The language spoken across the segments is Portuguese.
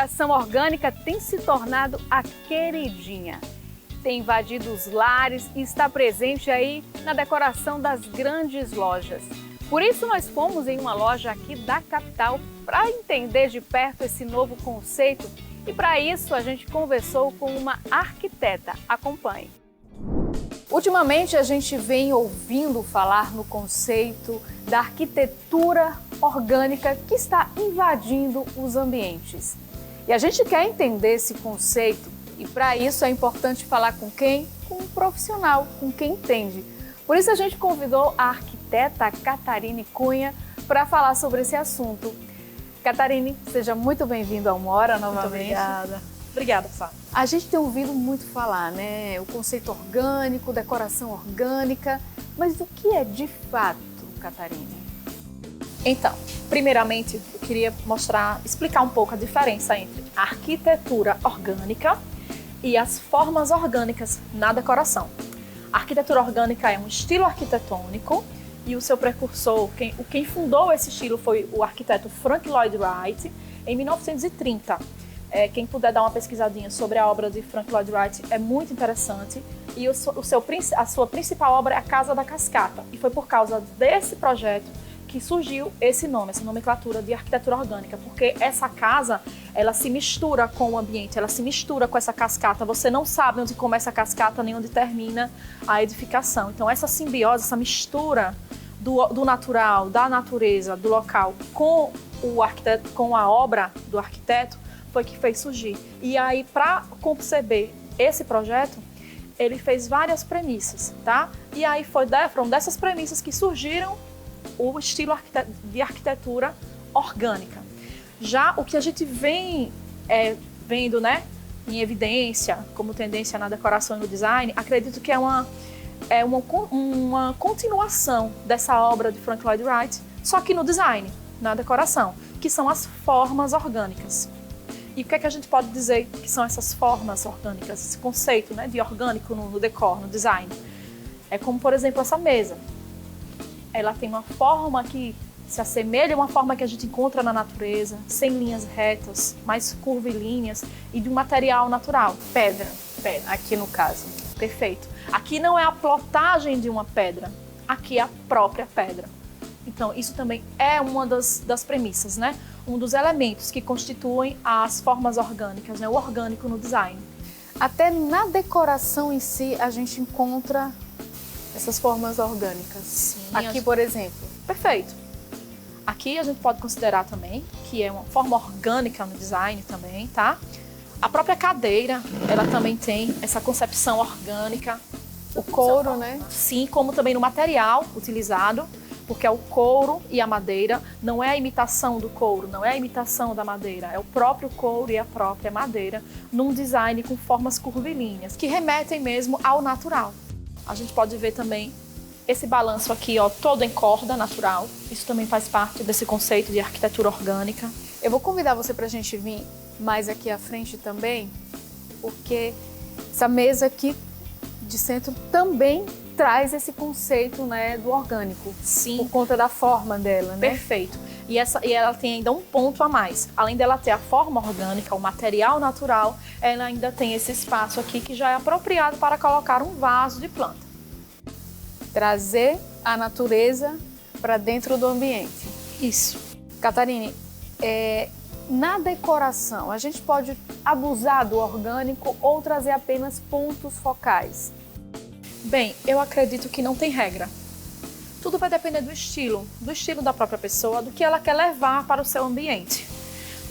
decoração orgânica tem se tornado a queridinha. Tem invadido os lares e está presente aí na decoração das grandes lojas. Por isso nós fomos em uma loja aqui da capital para entender de perto esse novo conceito e para isso a gente conversou com uma arquiteta. Acompanhe. Ultimamente a gente vem ouvindo falar no conceito da arquitetura orgânica que está invadindo os ambientes. E a gente quer entender esse conceito e para isso é importante falar com quem? Com um profissional, com quem entende. Por isso a gente convidou a arquiteta Catarine Cunha para falar sobre esse assunto. Catarine, seja muito bem-vinda ao Mora novamente. Muito obrigada. Obrigada, Sá. A gente tem ouvido muito falar, né? O conceito orgânico, decoração orgânica, mas o que é de fato, Catarine? Então, primeiramente, eu queria explicar um pouco a diferença entre a arquitetura orgânica e as formas orgânicas na decoração. A arquitetura orgânica é um estilo arquitetônico e o seu precursor, quem fundou esse estilo foi o arquiteto Frank Lloyd Wright em 1930. Quem puder dar uma pesquisadinha sobre a obra de Frank Lloyd Wright é muito interessante. E a sua principal obra é a Casa da Cascata. E foi por causa desse projeto que surgiu esse nome, essa nomenclatura de arquitetura orgânica. Porque essa casa, ela se mistura com o ambiente, ela se mistura com essa cascata. Você não sabe onde começa a cascata nem onde termina a edificação. Então essa simbiose, essa mistura do natural, da natureza, do local com a obra do arquiteto, foi que fez surgir. E aí, para conceber esse projeto, ele fez várias premissas, tá? E aí foram dessas premissas que surgiram o estilo de arquitetura orgânica. Já o que a gente vem vendo, né, em evidência, como tendência na decoração e no design, acredito que é uma continuação dessa obra de Frank Lloyd Wright, só que no design, na decoração, que são as formas orgânicas. E o que é que a gente pode dizer que são essas formas orgânicas, esse conceito, né, de orgânico no decor, no design? É como, por exemplo, essa mesa. Ela tem uma forma que se assemelha a uma forma que a gente encontra na natureza, sem linhas retas, mais curvilíneas e de um material natural. Pedra, aqui no caso. Perfeito. Aqui não é a plotagem de uma pedra, aqui é a própria pedra. Então, isso também é uma das premissas, né? Um dos elementos que constituem as formas orgânicas, né? O orgânico no design. Até na decoração em si, a gente encontra essas formas orgânicas. Sim, aqui, por exemplo. Perfeito. Aqui a gente pode considerar também que é uma forma orgânica no design também, tá? A própria cadeira, ela também tem essa concepção orgânica. O couro, né? Sim, como também no material utilizado, porque é o couro e a madeira, não é a imitação do couro, não é a imitação da madeira, é o próprio couro e a própria madeira num design com formas curvilíneas, que remetem mesmo ao natural. A gente pode ver também esse balanço aqui, ó, todo em corda natural, isso também faz parte desse conceito de arquitetura orgânica. Eu vou convidar você para a gente vir mais aqui à frente também, porque essa mesa aqui de centro também traz esse conceito, né, do orgânico. Sim. Por conta da forma dela, né? Perfeito. E ela tem ainda um ponto a mais. Além dela ter a forma orgânica, o material natural, ela ainda tem esse espaço aqui que já é apropriado para colocar um vaso de planta. Trazer a natureza para dentro do ambiente. Isso. Catarine, na decoração, a gente pode abusar do orgânico ou trazer apenas pontos focais? Bem, eu acredito que não tem regra. Tudo vai depender do estilo da própria pessoa, do que ela quer levar para o seu ambiente.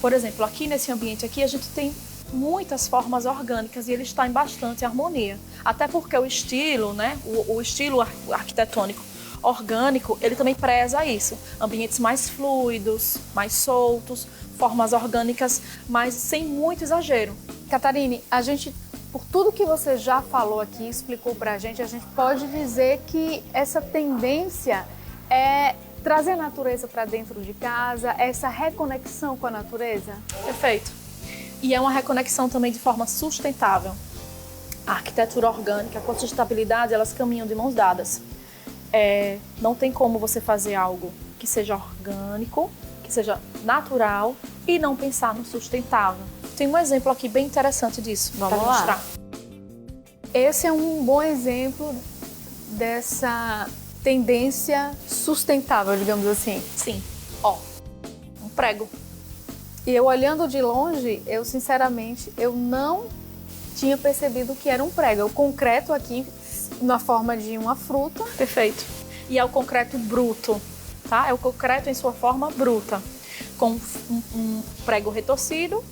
Por exemplo, aqui nesse ambiente aqui a gente tem muitas formas orgânicas e ele está em bastante harmonia. Até porque o estilo, né, o estilo arquitetônico orgânico, ele também preza isso. Ambientes mais fluidos, mais soltos, formas orgânicas, mas sem muito exagero. Catarine, a gente, por tudo que você já falou aqui, explicou pra gente, a gente pode dizer que essa tendência é trazer a natureza para dentro de casa, essa reconexão com a natureza? Perfeito. E é uma reconexão também de forma sustentável. A arquitetura orgânica com a sustentabilidade, elas caminham de mãos dadas. Não tem como você fazer algo que seja orgânico, que seja natural e não pensar no sustentável. Tem um exemplo aqui bem interessante disso. Vamos pra lá. mostrar. Esse é um bom exemplo dessa tendência sustentável, digamos assim. Sim, ó, um prego. E eu olhando de longe, eu sinceramente, eu não tinha percebido que era um prego. O concreto aqui, na forma de uma fruta. Perfeito. E é o concreto bruto, tá? É o concreto em sua forma bruta, com um prego retorcido.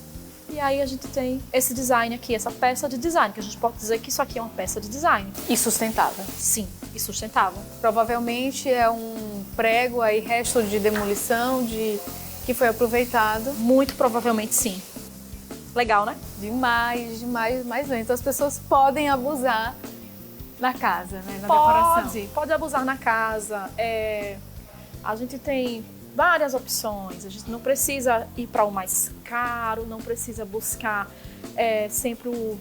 E aí a gente tem esse design aqui, essa peça de design, que a gente pode dizer que isso aqui é uma peça de design. E sustentável. Sim, e sustentável. Provavelmente é um prego aí, resto de demolição, que foi aproveitado. Muito provavelmente sim. Legal, né? Demais, demais, mais lento. Então as pessoas podem abusar na casa, né? Na decoração. Pode abusar na casa. A gente tem várias opções. A gente não precisa ir para o mais caro, não precisa buscar sempre o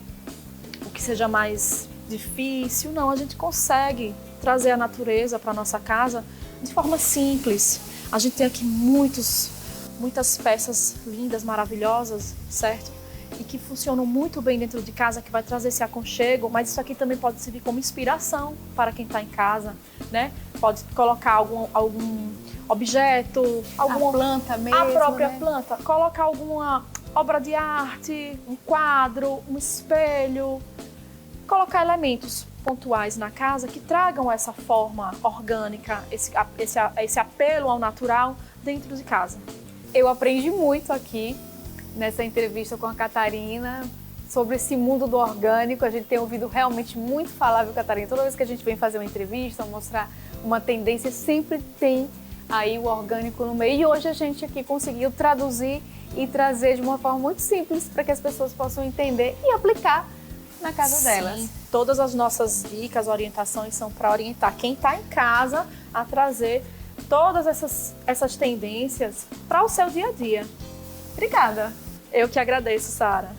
que seja mais difícil. Não, a gente consegue trazer a natureza para nossa casa de forma simples. A gente tem aqui muitas peças lindas, maravilhosas, certo? E que funcionam muito bem dentro de casa, que vai trazer esse aconchego, mas isso aqui também pode servir como inspiração para quem está em casa, né? Pode colocar algum objeto, alguma planta mesmo, a própria né? planta, colocar alguma obra de arte, um quadro, um espelho, colocar elementos pontuais na casa que tragam essa forma orgânica, esse apelo ao natural dentro de casa. Eu aprendi muito aqui nessa entrevista com a Catarina sobre esse mundo do orgânico. A gente tem ouvido realmente muito falar, viu, Catarina? Toda vez que a gente vem fazer uma entrevista, mostrar uma tendência, sempre tem aí o orgânico no meio. E hoje a gente aqui conseguiu traduzir e trazer de uma forma muito simples para que as pessoas possam entender e aplicar na casa delas. Todas as nossas dicas, orientações são para orientar quem está em casa a trazer todas essas tendências para o seu dia a dia. Obrigada. Eu que agradeço, Sara.